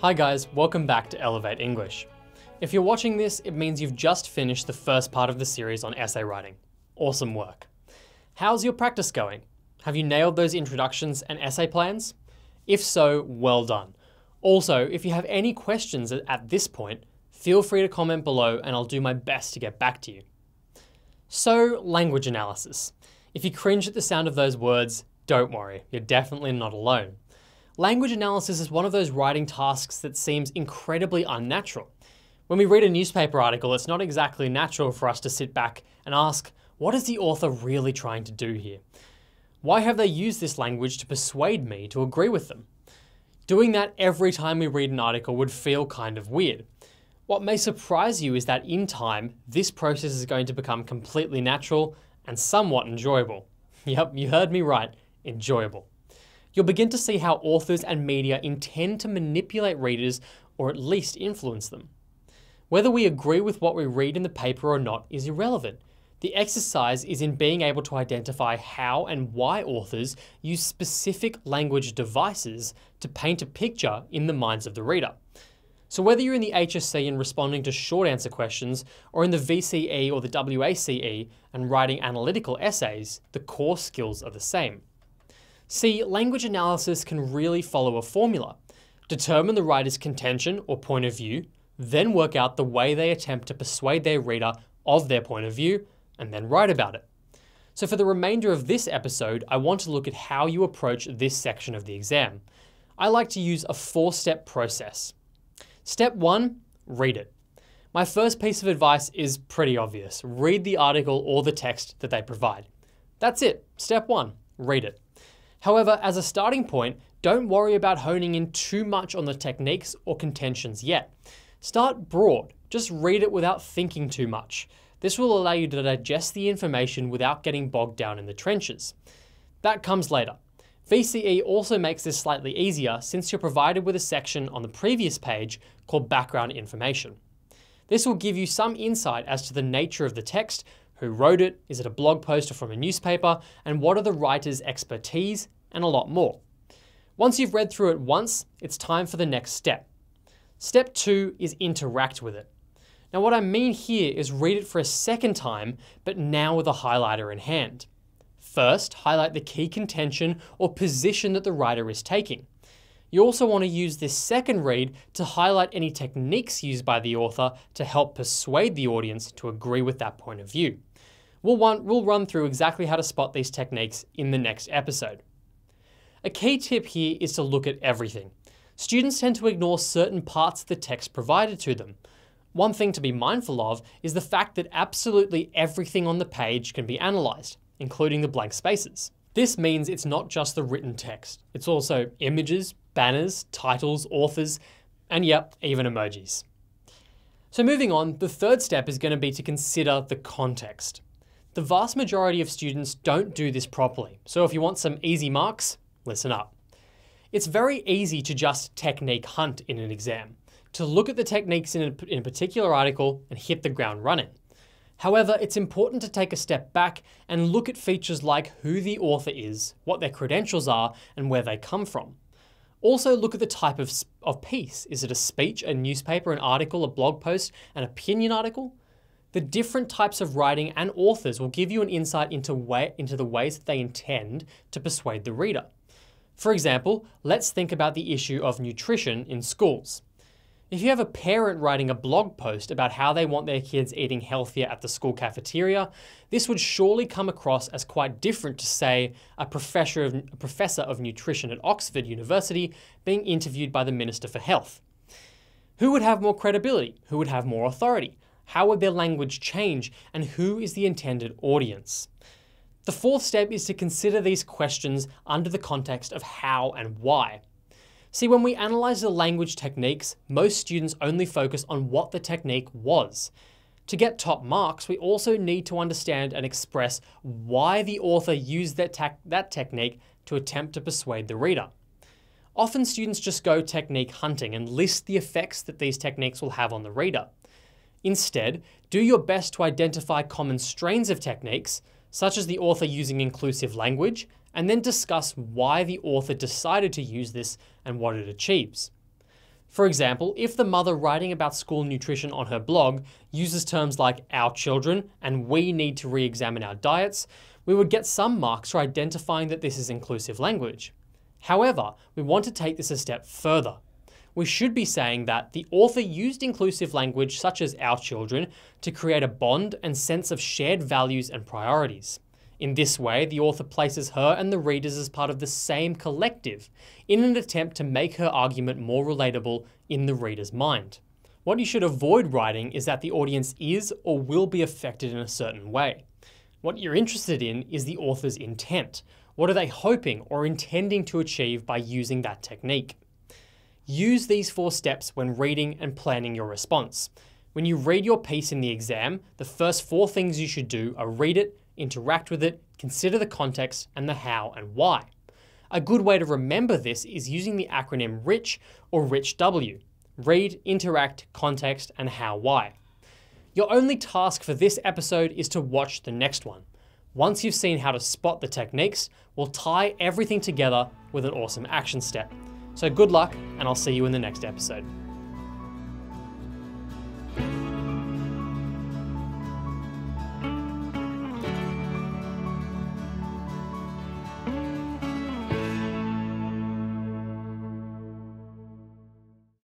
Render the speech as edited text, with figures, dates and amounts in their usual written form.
Hi guys, welcome back to Elevate English. If you're watching this, it means you've just finished the first part of the series on essay writing. Awesome work. How's your practice going? Have you nailed those introductions and essay plans? If so, well done. Also, if you have any questions at this point, feel free to comment below and I'll do my best to get back to you. So, language analysis. If you cringe at the sound of those words, don't worry, you're definitely not alone. Language analysis is one of those writing tasks that seems incredibly unnatural. When we read a newspaper article, it's not exactly natural for us to sit back and ask, what is the author really trying to do here? Why have they used this language to persuade me to agree with them? Doing that every time we read an article would feel kind of weird. What may surprise you is that in time, this process is going to become completely natural and somewhat enjoyable. Yep, you heard me right, enjoyable. You'll begin to see how authors and media intend to manipulate readers or at least influence them. Whether we agree with what we read in the paper or not is irrelevant. The exercise is in being able to identify how and why authors use specific language devices to paint a picture in the minds of the reader. So whether you're in the HSC and responding to short answer questions, or in the VCE or the WACE and writing analytical essays, the core skills are the same. See, language analysis can really follow a formula. Determine the writer's contention or point of view, then work out the way they attempt to persuade their reader of their point of view, and then write about it. So for the remainder of this episode, I want to look at how you approach this section of the exam. I like to use a 4-step process. Step 1, read it. My first piece of advice is pretty obvious. Read the article or the text that they provide. That's it. Step 1, read it. However, as a starting point, don't worry about honing in too much on the techniques or contentions yet. Start broad. Just read it without thinking too much. This will allow you to digest the information without getting bogged down in the trenches. That comes later. VCE also makes this slightly easier since you're provided with a section on the previous page called background information. This will give you some insight as to the nature of the text, who wrote it, is it a blog post or from a newspaper, and what are the writer's expertise, and a lot more. Once you've read through it once, it's time for the next step. Step 2 is interact with it. Now what I mean here is read it for a second time, but now with a highlighter in hand. First, highlight the key contention or position that the writer is taking. You also want to use this second read to highlight any techniques used by the author to help persuade the audience to agree with that point of view. We'll run through exactly how to spot these techniques in the next episode. A key tip here is to look at everything. Students tend to ignore certain parts of the text provided to them. One thing to be mindful of is the fact that absolutely everything on the page can be analysed, including the blank spaces. This means it's not just the written text. It's also images, banners, titles, authors, and yep, even emojis. So moving on, the third step is going to be to consider the context. The vast majority of students don't do this properly, so if you want some easy marks, listen up. It's very easy to just technique hunt in an exam, to look at the techniques in a particular article and hit the ground running. However, it's important to take a step back and look at features like who the author is, what their credentials are, and where they come from. Also look at the type of piece. Is it a speech, a newspaper, an article, a blog post, an opinion article? The different types of writing and authors will give you an insight into the ways that they intend to persuade the reader. For example, let's think about the issue of nutrition in schools. If you have a parent writing a blog post about how they want their kids eating healthier at the school cafeteria, this would surely come across as quite different to, say, a professor of nutrition at Oxford University being interviewed by the Minister for Health. Who would have more credibility? Who would have more authority? How would their language change? And who is the intended audience? The fourth step is to consider these questions under the context of how and why. See, when we analyse the language techniques, most students only focus on what the technique was. To get top marks, we also need to understand and express why the author used that technique to attempt to persuade the reader. Often students just go technique hunting and list the effects that these techniques will have on the reader. Instead, do your best to identify common strains of techniques, such as the author using inclusive language, and then discuss why the author decided to use this and what it achieves. For example, if the mother writing about school nutrition on her blog uses terms like our children and we need to re-examine our diets, we would get some marks for identifying that this is inclusive language. However, we want to take this a step further. We should be saying that the author used inclusive language such as our children to create a bond and sense of shared values and priorities. In this way, the author places her and the readers as part of the same collective in an attempt to make her argument more relatable in the reader's mind. What you should avoid writing is that the audience is or will be affected in a certain way. What you're interested in is the author's intent. What are they hoping or intending to achieve by using that technique? Use these 4 steps when reading and planning your response. When you read your piece in the exam, the first 4 things you should do are read it, interact with it, consider the context, and the how and why. A good way to remember this is using the acronym RICH or RICH-W. Read, interact, context, and how why. Your only task for this episode is to watch the next one. Once you've seen how to spot the techniques, we'll tie everything together with an awesome action step. So good luck, and I'll see you in the next episode.